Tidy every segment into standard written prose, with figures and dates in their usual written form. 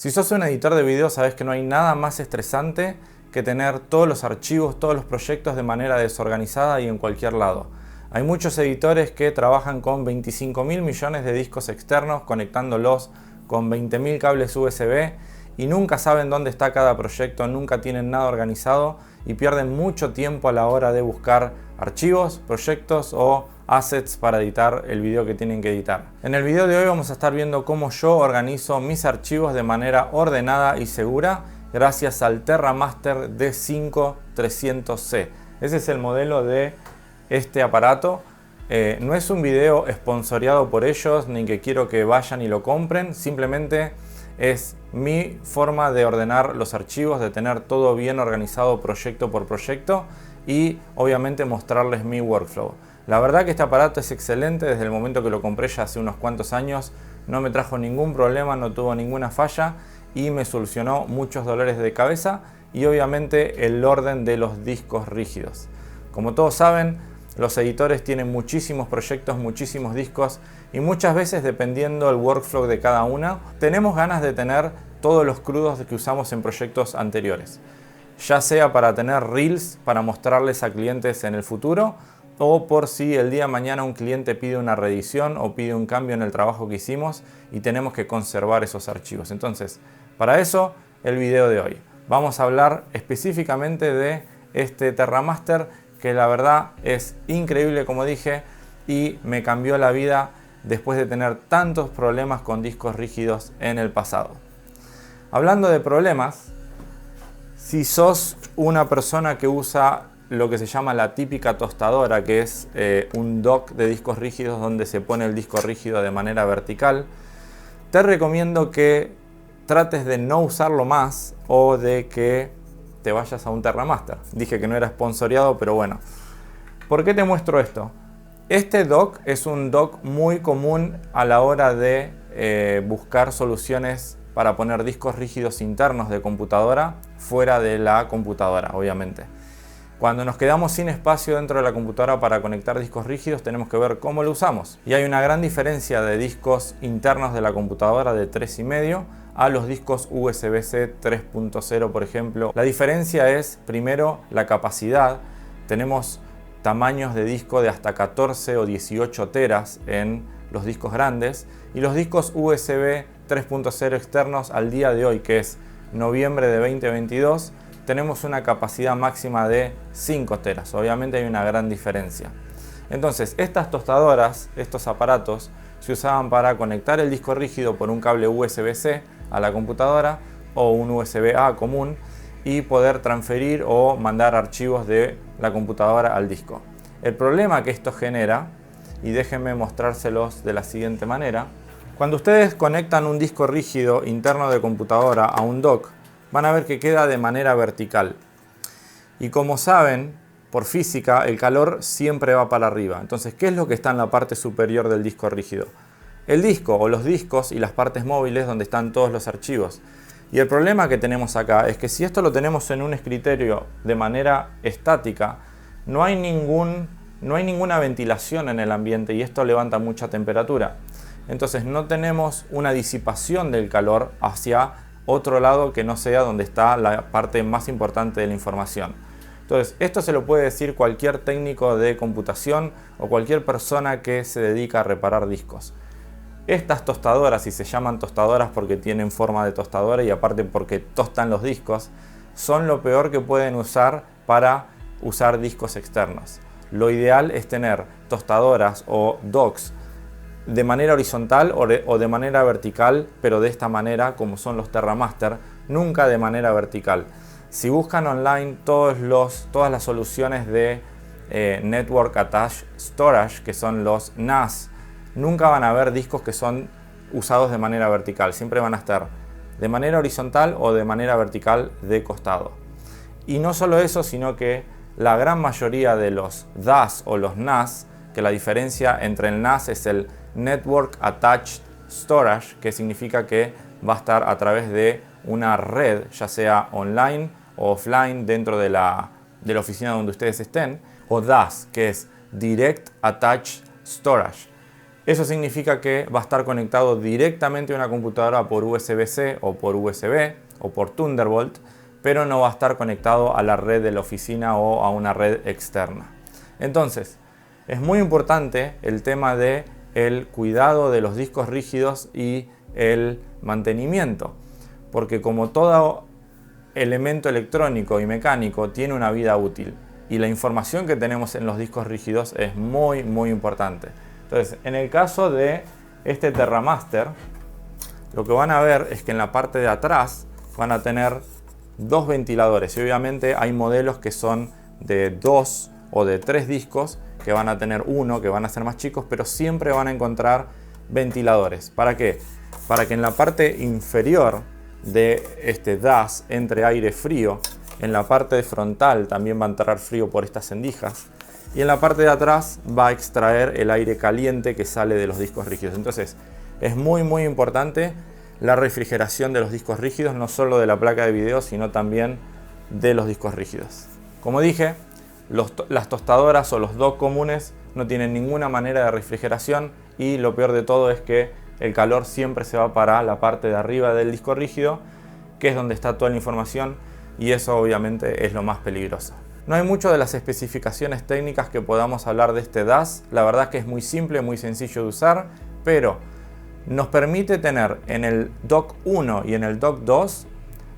Si sos un editor de video, sabes que no hay nada más estresante que tener todos los archivos, todos los proyectos de manera desorganizada y en cualquier lado. Hay muchos editores que trabajan con 25.000 millones de discos externos, conectándolos con 20.000 cables USB y nunca saben dónde está cada proyecto, nunca tienen nada organizado y pierden mucho tiempo a la hora de buscar archivos, proyectos o assets para editar el video que tienen que editar. En el video de hoy vamos a estar viendo cómo yo organizo mis archivos de manera ordenada y segura gracias al TerraMaster D5300C. Ese es el modelo de este aparato. No es un video sponsoreado por ellos ni que quiero que vayan y lo compren, simplemente es mi forma de ordenar los archivos, de tener todo bien organizado proyecto por proyecto y obviamente mostrarles mi workflow. La verdad que este aparato es excelente, desde el momento que lo compré ya hace unos cuantos años no me trajo ningún problema, no tuvo ninguna falla y me solucionó muchos dolores de cabeza y obviamente el orden de los discos rígidos. Como todos saben, los editores tienen muchísimos proyectos, muchísimos discos y muchas veces, dependiendo del workflow de cada una, tenemos ganas de tener todos los crudos que usamos en proyectos anteriores. Ya sea para tener reels para mostrarles a clientes en el futuro o por si el día de mañana un cliente pide una reedición o pide un cambio en el trabajo que hicimos y tenemos que conservar esos archivos. Entonces, para eso el video de hoy. Vamos a hablar específicamente de este TerraMaster que la verdad es increíble, como dije, y me cambió la vida después de tener tantos problemas con discos rígidos en el pasado. Hablando de problemas, si sos una persona que usa lo que se llama la típica tostadora, que es un dock de discos rígidos donde se pone el disco rígido de manera vertical, te recomiendo que trates de no usarlo más o de que te vayas a un TerraMaster. Dije que no era sponsoreado, pero bueno. ¿Por qué te muestro esto? Este dock es un dock muy común a la hora de buscar soluciones para poner discos rígidos internos de computadora fuera de la computadora, obviamente. Cuando nos quedamos sin espacio dentro de la computadora para conectar discos rígidos, tenemos que ver cómo lo usamos. Y hay una gran diferencia de discos internos de la computadora de 3,5 a los discos USB-C 3.0, por ejemplo. La diferencia es, primero, la capacidad. Tenemos tamaños de disco de hasta 14 o 18 teras en los discos grandes y los discos USB 3.0 externos al día de hoy, que es noviembre de 2022, tenemos una capacidad máxima de 5 teras. Obviamente hay una gran diferencia. Entonces, estas tostadoras, estos aparatos, se usaban para conectar el disco rígido por un cable USB-C a la computadora o un USB-A común y poder transferir o mandar archivos de la computadora al disco. El problema que esto genera, y déjenme mostrárselos de la siguiente manera, cuando ustedes conectan un disco rígido interno de computadora a un dock, van a ver que queda de manera vertical. Y como saben, por física, el calor siempre va para arriba. Entonces, ¿qué es lo que está en la parte superior del disco rígido? El disco o los discos y las partes móviles donde están todos los archivos. Y el problema que tenemos acá es que si esto lo tenemos en un escritorio de manera estática, no hay ninguna ventilación en el ambiente y esto levanta mucha temperatura. Entonces no tenemos una disipación del calor hacia otro lado que no sea donde está la parte más importante de la información. Entonces, esto se lo puede decir cualquier técnico de computación o cualquier persona que se dedica a reparar discos. Estas tostadoras, y se llaman tostadoras porque tienen forma de tostadora y aparte porque tostan los discos, son lo peor que pueden usar para usar discos externos. Lo ideal es tener tostadoras o docks de manera horizontal o de manera vertical, pero de esta manera, como son los TerraMaster, nunca de manera vertical. Si buscan online todas las soluciones de Network Attached Storage, que son los NAS, nunca van a ver discos que son usados de manera vertical. Siempre van a estar de manera horizontal o de manera vertical de costado. Y no solo eso, sino que la gran mayoría de los DAS o los NAS, que la diferencia entre el NAS es el Network Attached Storage, que significa que va a estar a través de una red, ya sea online o offline dentro de la oficina donde ustedes estén, o DAS, que es Direct Attached Storage. Eso significa que va a estar conectado directamente a una computadora por USB-C o por USB o por Thunderbolt, pero no va a estar conectado a la red de la oficina o a una red externa. Entonces, es muy importante el tema de el cuidado de los discos rígidos y el mantenimiento, porque como todo elemento electrónico y mecánico tiene una vida útil y la información que tenemos en los discos rígidos es muy importante. Entonces, en el caso de este TerraMaster, lo que van a ver es que en la parte de atrás van a tener dos ventiladores y obviamente hay modelos que son de 2 o de 3 discos que van a tener uno, que van a ser más chicos, pero siempre van a encontrar ventiladores. ¿Para qué? Para que en la parte inferior de este DAS entre aire frío, en la parte frontal también va a entrar frío por estas endijas y en la parte de atrás va a extraer el aire caliente que sale de los discos rígidos. Entonces es muy importante la refrigeración de los discos rígidos, no solo de la placa de video, sino también de los discos rígidos. Como dije, las tostadoras o los dock comunes no tienen ninguna manera de refrigeración y lo peor de todo es que el calor siempre se va para la parte de arriba del disco rígido, que es donde está toda la información, y eso obviamente es lo más peligroso. No hay mucho de las especificaciones técnicas que podamos hablar de este DAS. La verdad es que es muy simple, muy sencillo de usar, pero nos permite tener en el dock 1 y en el dock 2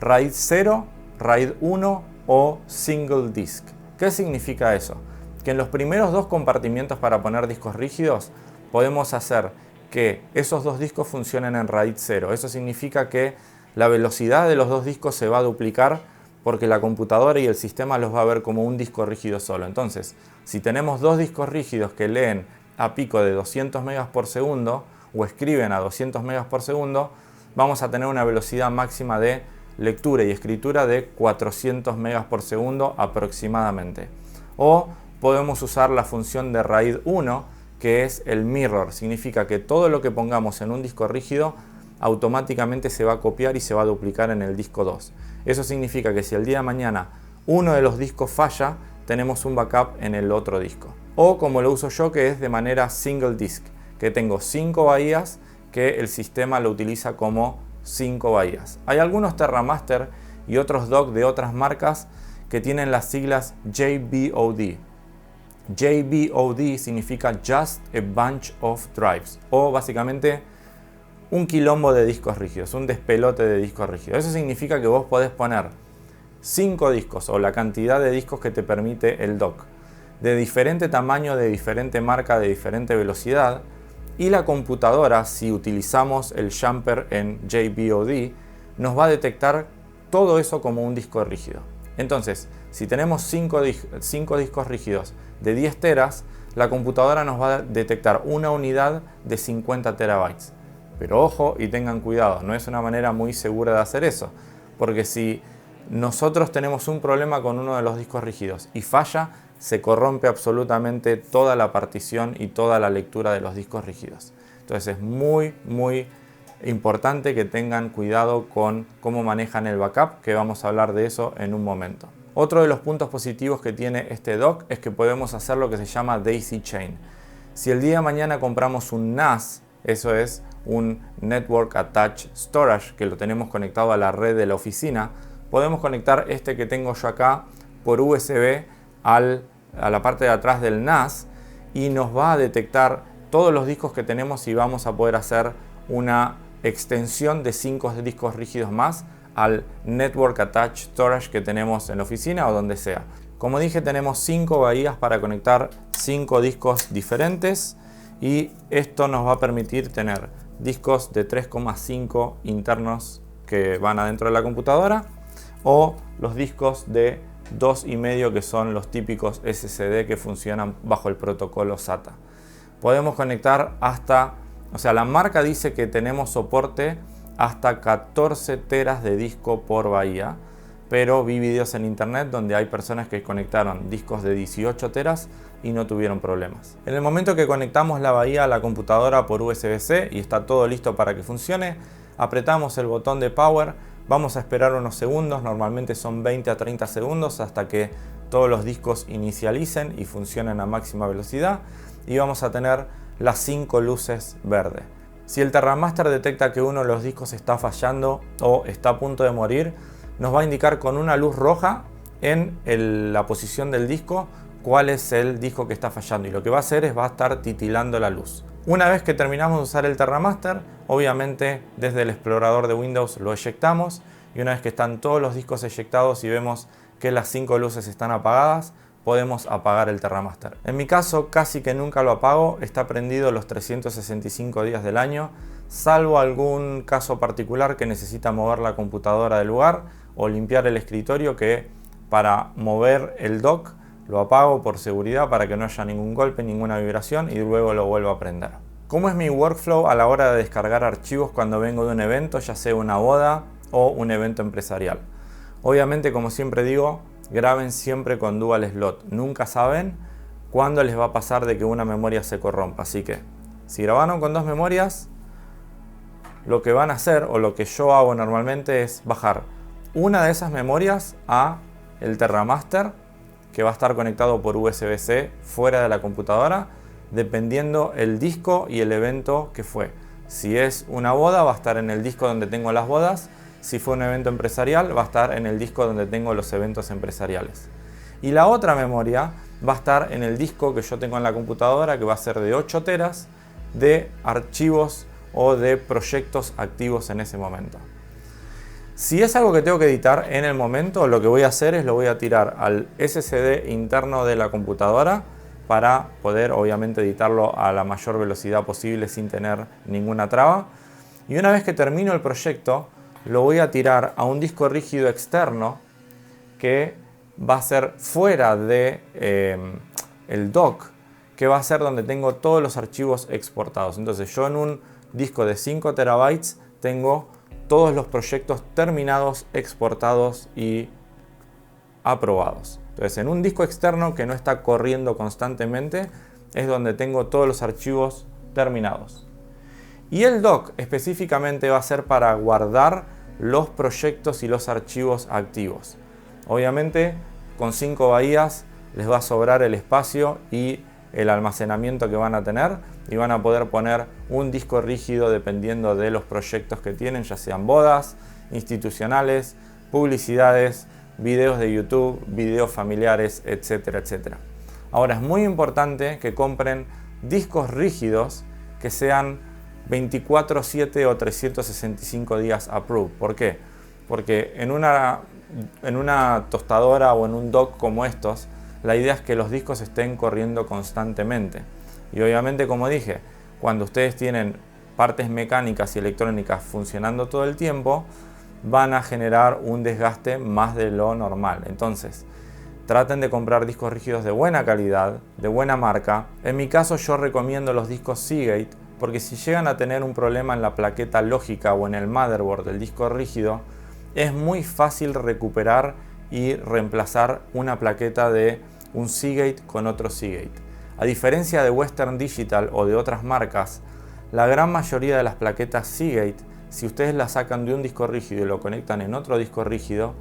RAID 0, RAID 1 o Single Disk. ¿Qué significa eso? Que en los primeros dos compartimientos para poner discos rígidos podemos hacer que esos dos discos funcionen en RAID 0. Eso significa que la velocidad de los dos discos se va a duplicar porque la computadora y el sistema los va a ver como un disco rígido solo. Entonces, si tenemos dos discos rígidos que leen a pico de 200 megas por segundo o escriben a 200 megas por segundo, vamos a tener una velocidad máxima de lectura y escritura de 400 megas por segundo aproximadamente. O podemos usar la función de RAID 1, que es el mirror. Significa que todo lo que pongamos en un disco rígido automáticamente se va a copiar y se va a duplicar en el disco 2. Eso significa que si el día de mañana uno de los discos falla, tenemos un backup en el otro disco. O como lo uso yo, que es de manera single disk, que tengo 5 bahías que el sistema lo utiliza como 5 bahías. Hay algunos TerraMaster y otros dock de otras marcas que tienen las siglas JBOD. JBOD significa Just a Bunch of Drives, o básicamente un quilombo de discos rígidos, un despelote de discos rígidos. Eso significa que vos podés poner 5 discos o la cantidad de discos que te permite el dock, de diferente tamaño, de diferente marca, de diferente velocidad, y la computadora, si utilizamos el jumper en JBOD, nos va a detectar todo eso como un disco rígido. Entonces, si tenemos 5 discos rígidos de 10 teras, la computadora nos va a detectar una unidad de 50 terabytes. Pero ojo y tengan cuidado, no es una manera muy segura de hacer eso, porque si nosotros tenemos un problema con uno de los discos rígidos y falla, se corrompe absolutamente toda la partición y toda la lectura de los discos rígidos. Entonces es muy importante que tengan cuidado con cómo manejan el backup, que vamos a hablar de eso en un momento. Otro de los puntos positivos que tiene este dock es que podemos hacer lo que se llama Daisy Chain. Si el día de mañana compramos un NAS, eso es un Network Attached Storage, que lo tenemos conectado a la red de la oficina, podemos conectar este que tengo yo acá por USB a la parte de atrás del NAS y nos va a detectar todos los discos que tenemos y vamos a poder hacer una extensión de 5 discos rígidos más al Network Attached Storage que tenemos en la oficina o donde sea. Como dije, tenemos 5 bahías para conectar 5 discos diferentes y esto nos va a permitir tener discos de 3,5 internos que van adentro de la computadora o los discos de 2,5 que son los típicos SSD que funcionan bajo el protocolo SATA. Podemos conectar hasta, la marca dice que tenemos soporte hasta 14 teras de disco por bahía, pero vi videos en internet donde hay personas que conectaron discos de 18 teras y no tuvieron problemas. En el momento que conectamos la bahía a la computadora por USB-C y está todo listo para que funcione, apretamos el botón de Power, vamos a esperar unos segundos, normalmente son 20 a 30 segundos hasta que todos los discos inicialicen y funcionen a máxima velocidad y vamos a tener las 5 luces verde. Si el TerraMaster detecta que uno de los discos está fallando o está a punto de morir, nos va a indicar con una luz roja en la posición del disco cuál es el disco que está fallando, y lo que va a hacer es va a estar titilando la luz. Una vez que terminamos de usar el TerraMaster, obviamente desde el explorador de Windows lo eyectamos, y una vez que están todos los discos eyectados y vemos que las 5 luces están apagadas, podemos apagar el TerraMaster. En mi caso casi que nunca lo apago, está prendido los 365 días del año, salvo algún caso particular que necesita mover la computadora del lugar o limpiar el escritorio, que para mover el dock lo apago por seguridad para que no haya ningún golpe, ninguna vibración, y luego lo vuelvo a prender. ¿Cómo es mi workflow a la hora de descargar archivos cuando vengo de un evento, ya sea una boda o un evento empresarial? Obviamente, como siempre digo, graben siempre con dual slot. Nunca saben cuándo les va a pasar de que una memoria se corrompa. Así que, si grabaron con 2 memorias, lo que van a hacer, o lo que yo hago normalmente, es bajar una de esas memorias a el TerraMaster, que va a estar conectado por USB-C fuera de la computadora, dependiendo el disco y el evento que fue. Si es una boda, va a estar en el disco donde tengo las bodas. Si fue un evento empresarial, va a estar en el disco donde tengo los eventos empresariales. Y la otra memoria va a estar en el disco que yo tengo en la computadora, que va a ser de 8 teras de archivos o de proyectos activos en ese momento. Si es algo que tengo que editar en el momento, lo que voy a hacer es lo voy a tirar al SSD interno de la computadora para poder obviamente editarlo a la mayor velocidad posible sin tener ninguna traba. Y una vez que termino el proyecto, lo voy a tirar a un disco rígido externo que va a ser fuera de el dock, que va a ser donde tengo todos los archivos exportados. Entonces yo en un disco de 5 terabytes tengo todos los proyectos terminados, exportados y aprobados. Entonces en un disco externo que no está corriendo constantemente es donde tengo todos los archivos terminados. Y el dock específicamente va a ser para guardar los proyectos y los archivos activos. Obviamente con 5 bahías les va a sobrar el espacio y el almacenamiento que van a tener, y van a poder poner un disco rígido dependiendo de los proyectos que tienen, ya sean bodas, institucionales, publicidades, videos de YouTube, videos familiares, etcétera, etcétera. Ahora es muy importante que compren discos rígidos que sean 24/7 o 365 días approved. ¿Por qué? Porque en una tostadora o en un dock como estos, la idea es que los discos estén corriendo constantemente. Y obviamente, como dije, cuando ustedes tienen partes mecánicas y electrónicas funcionando todo el tiempo, van a generar un desgaste más de lo normal. Entonces, traten de comprar discos rígidos de buena calidad, de buena marca. En mi caso yo recomiendo los discos Seagate, porque si llegan a tener un problema en la plaqueta lógica o en el motherboard del disco rígido, es muy fácil recuperar y reemplazar una plaqueta de un Seagate con otro Seagate. A diferencia de Western Digital o de otras marcas, la gran mayoría de las plaquetas Seagate, si ustedes las sacan de un disco rígido y lo conectan en otro disco rígido,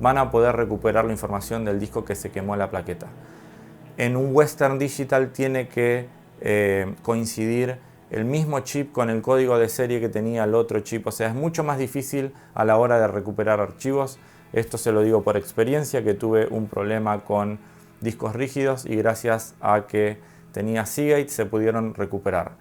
van a poder recuperar la información del disco que se quemó en la plaqueta. En un Western Digital tiene que coincidir el mismo chip con el código de serie que tenía el otro chip, o sea, es mucho más difícil a la hora de recuperar archivos. Esto se lo digo por experiencia, que tuve un problema con discos rígidos y gracias a que tenía Seagate se pudieron recuperar.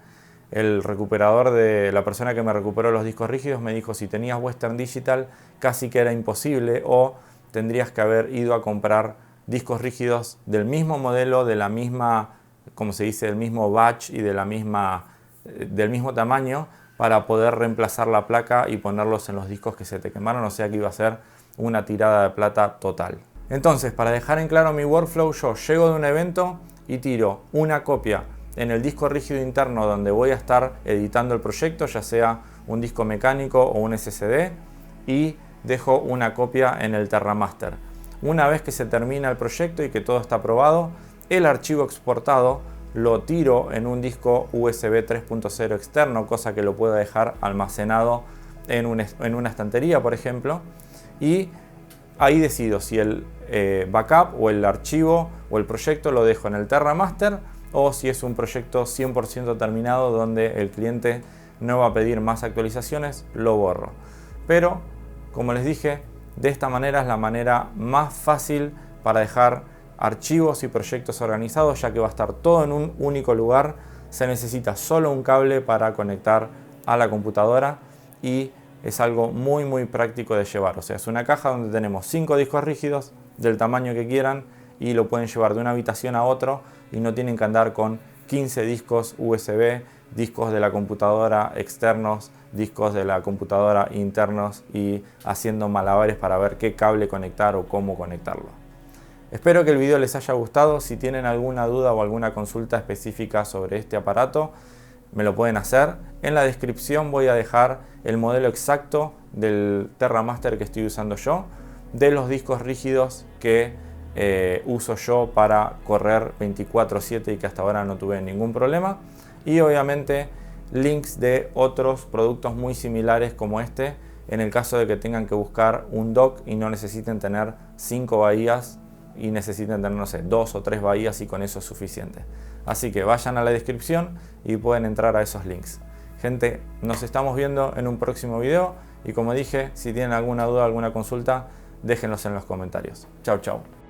El recuperador de la persona que me recuperó los discos rígidos me dijo: si tenías Western Digital casi que era imposible, o tendrías que haber ido a comprar discos rígidos del mismo modelo, de la misma, como se dice, del mismo batch y del mismo tamaño, para poder reemplazar la placa y ponerlos en los discos que se te quemaron, o sea que iba a ser una tirada de plata total. Entonces, para dejar en claro mi workflow, yo llego de un evento y tiro una copia en el disco rígido interno donde voy a estar editando el proyecto, ya sea un disco mecánico o un SSD, y dejo una copia en el TerraMaster. Una vez que se termina el proyecto y que todo está aprobado, el archivo exportado lo tiro en un disco USB 3.0 externo, cosa que lo pueda dejar almacenado en una estantería, por ejemplo, y ahí decido si el backup o el archivo o el proyecto lo dejo en el TerraMaster o si es un proyecto 100% terminado donde el cliente no va a pedir más actualizaciones, lo borro. Pero, como les dije, de esta manera es la manera más fácil para dejar archivos y proyectos organizados, ya que va a estar todo en un único lugar. Se necesita solo un cable para conectar a la computadora y es algo muy práctico de llevar. O sea, es una caja donde tenemos 5 discos rígidos del tamaño que quieran y lo pueden llevar de una habitación a otro y no tienen que andar con 15 discos USB, discos de la computadora externos, discos de la computadora internos y haciendo malabares para ver qué cable conectar o cómo conectarlo. Espero que el video les haya gustado. Si tienen alguna duda o alguna consulta específica sobre este aparato, me lo pueden hacer. En la descripción voy a dejar el modelo exacto del TerraMaster que estoy usando yo, de los discos rígidos que uso yo para correr 24/7 y que hasta ahora no tuve ningún problema, y obviamente links de otros productos muy similares como este en el caso de que tengan que buscar un dock y no necesiten tener 5 bahías y necesiten tener, no sé, 2 o 3 bahías y con eso es suficiente. Así que vayan a la descripción y pueden entrar a esos links. Gente, nos estamos viendo en un próximo video y como dije, si tienen alguna duda o alguna consulta, déjenlos en los comentarios. Chau, chau.